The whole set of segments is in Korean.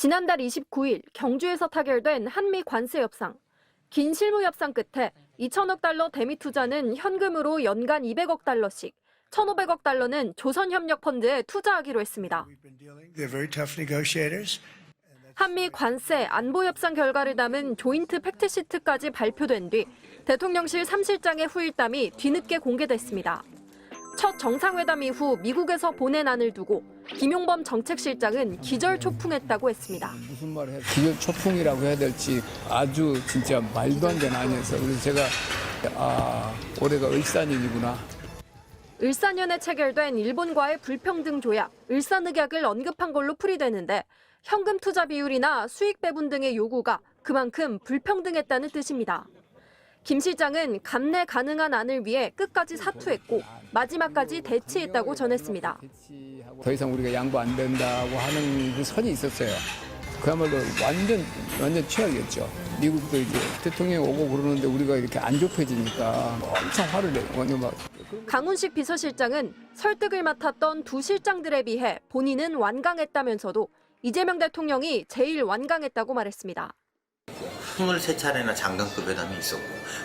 지난달 29일 경주에서 타결된 한미 관세 협상. 긴 실무 협상 끝에 2천억 달러 대미 투자는 현금으로 연간 200억 달러씩, 1,500억 달러는 조선협력펀드에 투자하기로 했습니다. 한미 관세 안보 협상 결과를 담은 조인트 팩트시트까지 발표된 뒤 대통령실 3실장의 후일담이 뒤늦게 공개됐습니다. 첫 정상회담 이후 미국에서 보낸 안을 두고 김용범 정책실장은 기절초풍했다고 했습니다. 무슨 말을 해야 기절초풍이라고 해야 될지 아주 진짜 말도 안 되는 안이어서 그래서 제가 올해가 을사년이구나. 을사년에 체결된 일본과의 불평등 조약, 을사늑약을 언급한 걸로 풀이되는데 현금 투자 비율이나 수익 배분 등의 요구가 그만큼 불평등했다는 뜻입니다. 김 실장은 감내 가능한 안을 위해 끝까지 사투했고 마지막까지 대치했다고 전했습니다. 더 이상 우리가 양보 안 된다고 하는 그 선이 있었어요. 그야말로 완전 최악이었죠. 미국도 이제 대통령이 오고 그러는데 우리가 이렇게 안 좁혀지니까 엄청 화를 내요. 완전 막. 강훈식 비서실장은 설득을 맡았던 두 실장들에 비해 본인은 완강했다면서도 이재명 대통령이 제일 완강했다고 말했습니다. 23차례나 장관급 회담이 있었고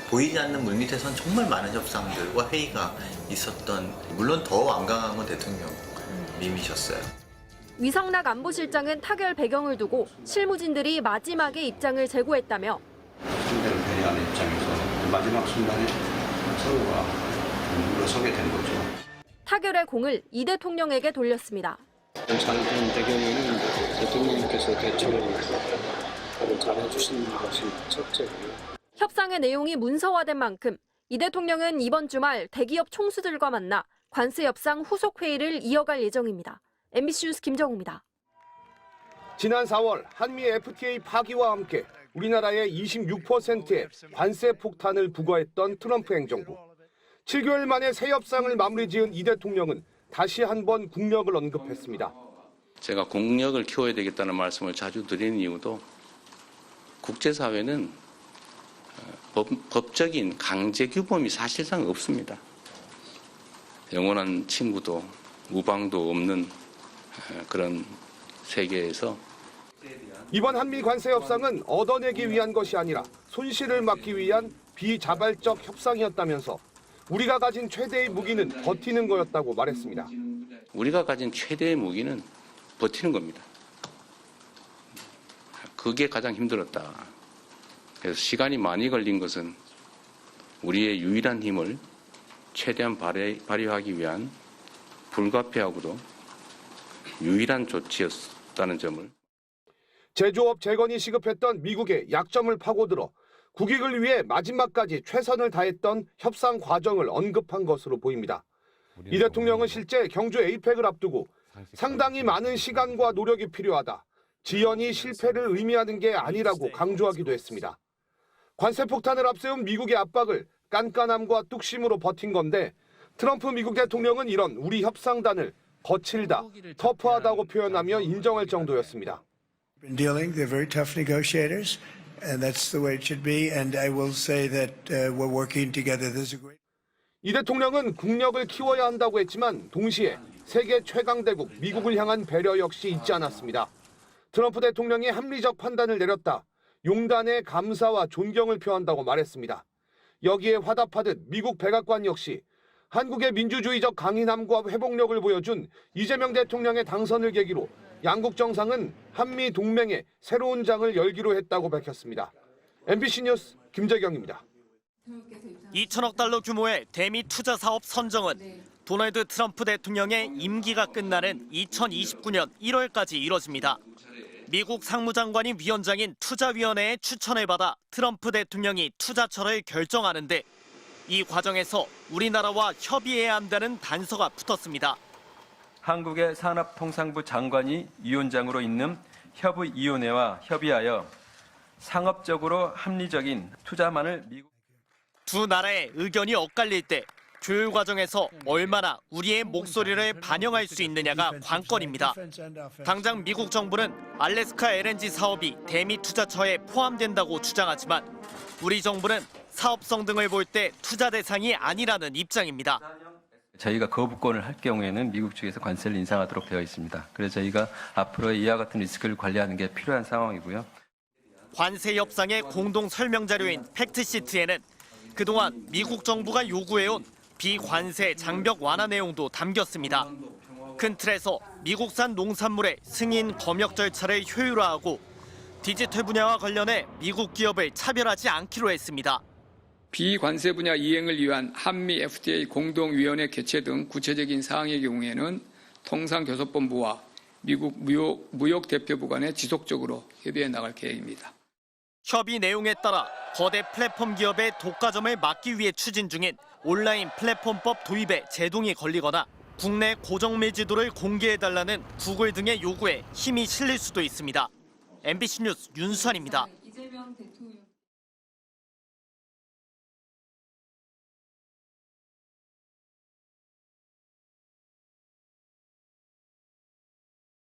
보이지 않는 물밑에선 정말 많은 협상들과 회의가 있었던, 물론 더 완강한 건 대통령님이셨어요. 위성락 안보실장은 타결 배경을 두고 실무진들이 마지막에 입장을 제고했다며 상대를 배려하는 입장에서 마지막 순간에 서로가 물러서게 된 거죠. 타결의 공을 이 대통령에게 돌렸습니다. 장관 배경에는 대통령께서 대처를 잘해주시는 것이 첫째고요. 협상의 내용이 문서화된 만큼 이 대통령은 이번 주말 대기업 총수들과 만나 관세 협상 후속 회의를 이어갈 예정입니다. MBC 뉴스 김정우입니다. 지난 4월 한미 FTA 파기와 함께 우리나라에 26%의 관세 폭탄을 부과했던 트럼프 행정부. 7개월 만에 새 협상을 마무리 지은 이 대통령은 다시 한번 국력을 언급했습니다. 제가 국력을 키워야 되겠다는 말씀을 자주 드리는 이유도 국제사회는 법적인 강제 규범이 사실상 없습니다. 영원한 친구도 무방도 없는 그런 세계에서 이번 한미 관세 협상은 얻어내기 위한 것이 아니라 손실을 막기 위한 비자발적 협상이었다면서 우리가 가진 최대의 무기는 버티는 거였다고 말했습니다. 우리가 가진 최대의 무기는 버티는 겁니다. 그게 가장 힘들었다. 그래서 시간이 많이 걸린 것은 우리의 유일한 힘을 최대한 발휘하기 위한 불가피하고도 유일한 조치였다는 점을. 제조업 재건이 시급했던 미국의 약점을 파고들어 국익을 위해 마지막까지 최선을 다했던 협상 과정을 언급한 것으로 보입니다. 이 대통령은 실제 경주 에이펙을 앞두고 상당히 많은 시간과 노력이 필요하다. 지연이 실패를 의미하는 게 아니라고 강조하기도 했습니다. 관세 폭탄을 앞세운 미국의 압박을 깐깐함과 뚝심으로 버틴 건데 트럼프 미국 대통령은 이런 우리 협상단을 거칠다, 터프하다고 표현하며 인정할 정도였습니다. They're very tough negotiators, and that's the way it should be. And I will say that we're working together. There's a great. 이 대통령은 국력을 키워야 한다고 했지만 동시에 세계 최강 대국 미국을 향한 배려 역시 잊지 않았습니다. 트럼프 대통령이 합리적 판단을 내렸다. 용단의 감사와 존경을 표한다고 말했습니다. 여기에 화답하듯 미국 백악관 역시 한국의 민주주의적 강인함과 회복력을 보여준 이재명 대통령의 당선을 계기로 양국 정상은 한미 동맹의 새로운 장을 열기로 했다고 밝혔습니다. MBC 뉴스 김재경입니다. 2천억 달러 규모의 대미 투자 사업 선정은 도널드 트럼프 대통령의 임기가 끝나는 2029년 1월까지 이뤄집니다. 미국 상무장관이 위원장인 투자위원회의 추천을 받아 트럼프 대통령이 투자처를 결정하는데 이 과정에서 우리나라와 협의해야 한다는 단서가 붙었습니다. 한국의 산업통상부 장관이 위원장으로 있는 협의위원회와 협의하여 상업적으로 합리적인 투자만을 미국. 두 나라의 의견이 엇갈릴 때 조율 과정에서 얼마나 우리의 목소리를 반영할 수 있느냐가 관건입니다. 당장 미국 정부는 알래스카 LNG 사업이 대미 투자처에 포함된다고 주장하지만 우리 정부는 사업성 등을 볼 때 투자 대상이 아니라는 입장입니다. 저희가 거부권을 할 경우에는 미국 측에서 관세를 인상하도록 되어 있습니다. 그래서 저희가 앞으로 이와 같은 리스크를 관리하는 게 필요한 상황이고요. 관세 협상의 공동 설명 자료인 팩트시트에는 그동안 미국 정부가 요구해온 비관세 장벽 완화 내용도 담겼습니다. 큰 틀에서 미국산 농산물의 승인 검역 절차를 효율화하고 디지털 분야와 관련해 미국 기업을 차별하지 않기로 했습니다. 비관세 분야 이행을 위한 한미 FTA 공동위원회 개최 등 구체적인 사항의 경우에는 통상교섭본부와 미국 무역대표부 간에 지속적으로 협의해 나갈 계획입니다. 협의 내용에 따라 거대 플랫폼 기업의 독과점을 막기 위해 추진 중인 온라인 플랫폼법 도입에 제동이 걸리거나 국내 고정밀 지도를 공개해달라는 구글 등의 요구에 힘이 실릴 수도 있습니다. MBC 뉴스 윤수환입니다.